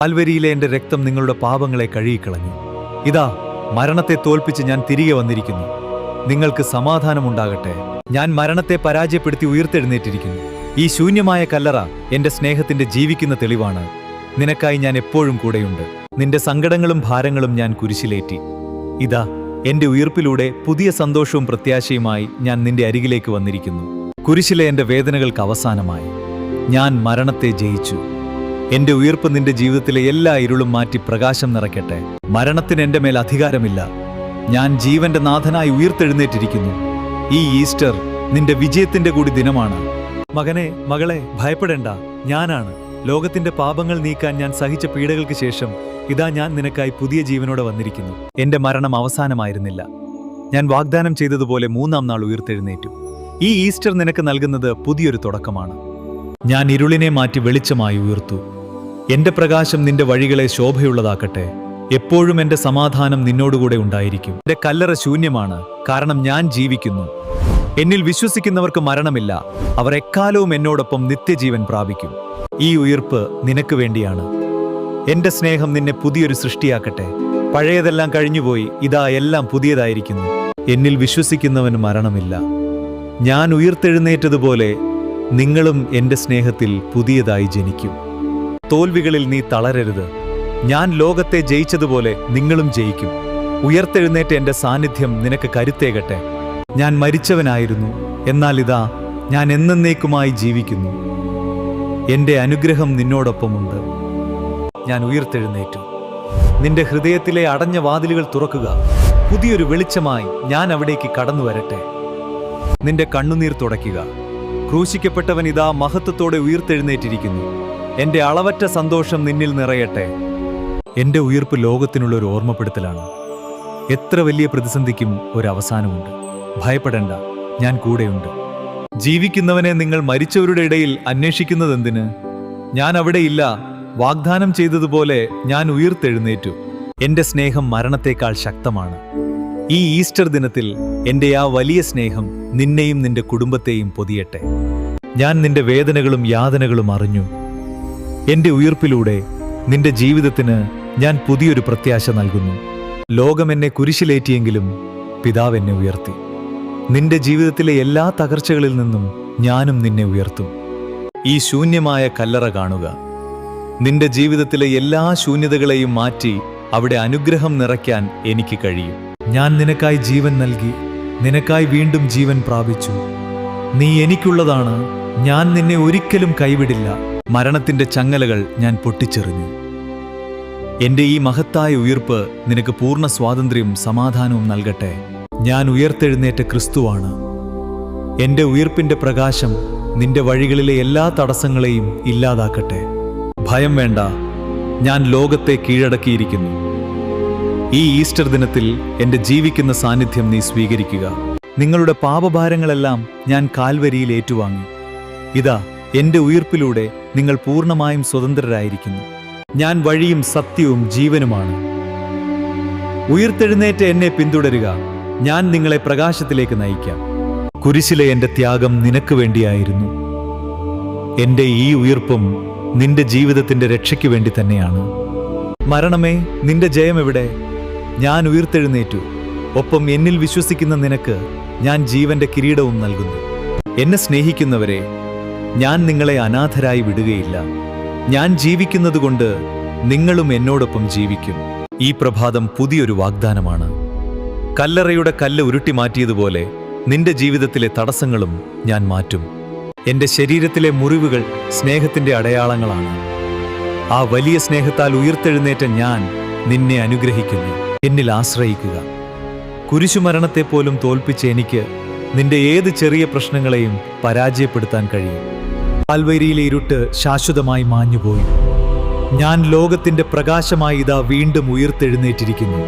കാൽവരിയിലെ എൻ്റെ രക്തം നിങ്ങളുടെ പാപങ്ങളെ കഴുകിക്കളഞ്ഞു. ഇതാ, മരണത്തെ തോൽപ്പിച്ച് ഞാൻ തിരികെ വന്നിരിക്കുന്നു. നിങ്ങൾക്ക് സമാധാനമുണ്ടാകട്ടെ. ഞാൻ മരണത്തെ പരാജയപ്പെടുത്തി ഉയർത്തെഴുന്നേറ്റിരിക്കുന്നു. ഈ ശൂന്യമായ കല്ലറ എൻ്റെ സ്നേഹത്തിന്റെ ജീവിക്കുന്ന തെളിവാണ്. നിനക്കായി ഞാൻ എപ്പോഴും കൂടെയുണ്ട്. നിന്റെ സങ്കടങ്ങളും ഭാരങ്ങളും ഞാൻ കുരിശിലേറ്റി. ഇതാ, എൻ്റെ ഉയിർപ്പിലൂടെ പുതിയ സന്തോഷവും പ്രത്യാശയുമായി ഞാൻ നിന്റെ അരികിലേക്ക് വന്നിരിക്കുന്നു. കുരിശിലെ എൻ്റെ വേദനകൾക്ക് അവസാനമായി. ഞാൻ മരണത്തെ ജയിച്ചു. എൻ്റെ ഉയിർപ്പ് നിന്റെ ജീവിതത്തിലെ എല്ലാ ഇരുളും മാറ്റി പ്രകാശം നിറയ്ക്കട്ടെ. മരണത്തിന് എൻ്റെ മേൽ അധികാരമില്ല. ഞാൻ ജീവന്റെ നാഥനായി ഉയർത്തെഴുന്നേറ്റിരിക്കുന്നു. ഈ ഈസ്റ്റർ നിന്റെ വിജയത്തിന്റെ കൂടി ദിനമാണ്. മകനെ, മകളെ, ഭയപ്പെടേണ്ട. ഞാനാണ്. ലോകത്തിന്റെ പാപങ്ങൾ നീക്കാൻ ഞാൻ സഹിച്ച പീഡകൾക്ക് ശേഷം ഇതാ ഞാൻ നിനക്കായി പുതിയ ജീവനോടെ വന്നിരിക്കുന്നു. എൻ്റെ മരണം അവസാനമായിരുന്നില്ല. ഞാൻ വാഗ്ദാനം ചെയ്തതുപോലെ 3-ാം നാൾ ഉയർത്തെഴുന്നേറ്റു. ഈ ഈസ്റ്റർ നിനക്ക് നൽകുന്നത് പുതിയൊരു തുടക്കമാണ്. ഞാൻ ഇരുളിനെ മാറ്റി വെളിച്ചമായി ഉയർത്തു. എൻ്റെ പ്രകാശം നിന്റെ വഴികളെ ശോഭയുള്ളതാക്കട്ടെ. എപ്പോഴും എൻ്റെ സമാധാനം നിന്നോടുകൂടെ ഉണ്ടായിരിക്കും. എൻ്റെ കല്ലറ ശൂന്യമാണ്, കാരണം ഞാൻ ജീവിക്കുന്നു. എന്നിൽ വിശ്വസിക്കുന്നവർക്ക് മരണമില്ല. അവർ എക്കാലവും എന്നോടൊപ്പം നിത്യജീവൻ പ്രാപിക്കും. ഈ ഉയിർപ്പ് നിനക്ക് വേണ്ടിയാണ്. എൻ്റെ സ്നേഹം നിന്നെ പുതിയൊരു സൃഷ്ടിയാക്കട്ടെ. പഴയതെല്ലാം കഴിഞ്ഞുപോയി, ഇതാ എല്ലാം പുതിയതായിരിക്കുന്നു. എന്നിൽ വിശ്വസിക്കുന്നവന് മരണമില്ല. ഞാൻ ഉയർത്തെഴുന്നേറ്റതുപോലെ നിങ്ങളും എൻ്റെ സ്നേഹത്തിൽ പുതിയതായി ജനിക്കും. തോൽവികളിൽ നീ തളരരുത്. ഞാൻ ലോകത്തെ ജയിച്ചതുപോലെ നിങ്ങളും ജയിക്കും. ഉയർത്തെഴുന്നേറ്റ എൻ്റെ സാന്നിധ്യം നിനക്ക് കരുത്തേകട്ടെ. ഞാൻ മരിച്ചവനായിരുന്നു, എന്നാൽ ഇതാ ഞാൻ എന്നേക്കുമായി ജീവിക്കുന്നു. എൻ്റെ അനുഗ്രഹം നിന്നോടൊപ്പമുണ്ട്. ഞാൻ ഉയർത്തെഴുന്നേറ്റു. നിന്റെ ഹൃദയത്തിലെ അടഞ്ഞ വാതിലുകൾ തുറക്കുക. പുതിയൊരു വെളിച്ചമായി ഞാൻ അവിടേക്ക് കടന്നു വരട്ടെ. നിന്റെ കണ്ണുനീർ തുടയ്ക്കുക. ക്രൂശിക്കപ്പെട്ടവൻ ഇതാ മഹത്വത്തോടെ ഉയർത്തെഴുന്നേറ്റിരിക്കുന്നു. എൻ്റെ അളവറ്റ സന്തോഷം നിന്നിൽ നിറയട്ടെ. എൻ്റെ ഉയിർപ്പ് ലോകത്തിനുള്ള ഒരു ഓർമ്മപ്പെടുത്തലാണ്. എത്ര വലിയ പ്രതിസന്ധിക്കും ഒരവസാനമുണ്ട്. ഭയപ്പെടേണ്ട, ഞാൻ കൂടെയുണ്ട്. ജീവിക്കുന്നവനെ നിങ്ങൾ മരിച്ചവരുടെ ഇടയിൽ അന്വേഷിക്കുന്നതെന്തിന്? ഞാൻ അവിടെയില്ല. വാഗ്ദാനം ചെയ്തതുപോലെ ഞാൻ ഉയർത്തെഴുന്നേറ്റു. എൻ്റെ സ്നേഹം മരണത്തേക്കാൾ ശക്തമാണ്. ഈ ഈസ്റ്റർ ദിനത്തിൽ എൻ്റെ ആ വലിയ സ്നേഹം നിന്നെയും നിന്റെ കുടുംബത്തെയും പൊതിയട്ടെ. ഞാൻ നിന്റെ വേദനകളും യാതനകളും അറിഞ്ഞു. എൻ്റെ ഉയിർപ്പിലൂടെ നിന്റെ ജീവിതത്തിന് ഞാൻ പുതിയൊരു പ്രത്യാശ നൽകുന്നു. ലോകം എന്നെ കുരിശിലേറ്റിയെങ്കിലും പിതാവ് എന്നെ ഉയർത്തി. നിന്റെ ജീവിതത്തിലെ എല്ലാ തകർച്ചകളിൽ നിന്നും ഞാനും നിന്നെ ഉയർത്തും. ഈ ശൂന്യമായ കല്ലറ കാണുക. നിന്റെ ജീവിതത്തിലെ എല്ലാ ശൂന്യതകളെയും മാറ്റി അവിടെ അനുഗ്രഹം നിറയ്ക്കാൻ എനിക്ക് കഴിയും. ഞാൻ നിനക്കായി ജീവൻ നൽകി, നിനക്കായി വീണ്ടും ജീവൻ പ്രാപിച്ചു. നീ എനിക്കുള്ളതാണ്. ഞാൻ നിന്നെ ഒരിക്കലും കൈവിടില്ല. മരണത്തിന്റെ ചങ്ങലകൾ ഞാൻ പൊട്ടിച്ചെറിഞ്ഞു. എൻ്റെ ഈ മഹത്തായ ഉയിർപ്പ് നിനക്ക് പൂർണ്ണ സ്വാതന്ത്ര്യവും സമാധാനവും നൽകട്ടെ. ഞാൻ ഉയർത്തെഴുന്നേറ്റ ക്രിസ്തുവാണ്. എൻ്റെ ഉയിർപ്പിന്റെ പ്രകാശം നിന്റെ വഴികളിലെ എല്ലാ തടസ്സങ്ങളെയും ഇല്ലാതാക്കട്ടെ. ഭയം വേണ്ട, ഞാൻ ലോകത്തെ കീഴടക്കിയിരിക്കുന്നു. ഈ ഈസ്റ്റർ ദിനത്തിൽ എൻ്റെ ജീവിക്കുന്ന സാന്നിധ്യം നീ സ്വീകരിക്കുക. നിങ്ങളുടെ പാപഭാരങ്ങളെല്ലാം ഞാൻ കാൽവരിയിൽ ഏറ്റുവാങ്ങി. ഇതാ, എൻ്റെ ഉയിർപ്പിലൂടെ നിങ്ങൾ പൂർണ്ണമായും സ്വതന്ത്രരായിരിക്കുന്നു. ഞാൻ വഴിയും സത്യവും ജീവനുമാണ്. ഉയർത്തെഴുന്നേറ്റ് എന്നെ പിന്തുടരുക. ഞാൻ നിങ്ങളെ പ്രകാശത്തിലേക്ക് നയിക്കാം. കുരിശിലെ എൻ്റെ ത്യാഗം നിനക്ക് വേണ്ടിയായിരുന്നു. എൻ്റെ ഈ ഉയിർപ്പും നിന്റെ ജീവിതത്തിന്റെ രക്ഷയ്ക്ക് വേണ്ടി തന്നെയാണ്. മരണമേ, നിന്റെ ജയം എവിടെ? ഞാൻ ഉയർത്തെഴുന്നേറ്റു. ഒപ്പം എന്നിൽ വിശ്വസിക്കുന്ന നിനക്ക് ഞാൻ ജീവന്റെ കിരീടവും നൽകുന്നു. എന്നെ സ്നേഹിക്കുന്നവരെ, ഞാൻ നിങ്ങളെ അനാഥരായി വിടുകയില്ല. ഞാൻ ജീവിക്കുന്നതുകൊണ്ട് നിങ്ങളും എന്നോടൊപ്പം ജീവിക്കും. ഈ പ്രഭാതം പുതിയൊരു വാഗ്ദാനമാണ്. കല്ലറയുടെ കല്ല് ഉരുട്ടി മാറ്റിയതുപോലെ നിന്റെ ജീവിതത്തിലെ തടസ്സങ്ങളും ഞാൻ മാറ്റും. എൻ്റെ ശരീരത്തിലെ മുറിവുകൾ സ്നേഹത്തിന്റെ അടയാളങ്ങളാണ്. ആ വലിയ സ്നേഹത്താൽ ഉയർത്തെഴുന്നേറ്റ ഞാൻ നിന്നെ അനുഗ്രഹിക്കുന്നു. എന്നിൽ ആശ്രയിക്കുക. കുരിശുമരണത്തെപ്പോലും തോൽപ്പിച്ച എനിക്ക് നിന്റെ ഏത് ചെറിയ പ്രശ്നങ്ങളെയും പരാജയപ്പെടുത്താൻ കഴിയും. കാൽവരിയിലെ ഇരുട്ട് ശാശ്വതമായി മാഞ്ഞുപോയി. ഞാൻ ലോകത്തിന്റെ പ്രകാശമായി ഇതാ വീണ്ടും ഉയർത്തെഴുന്നേറ്റിരിക്കുന്നു.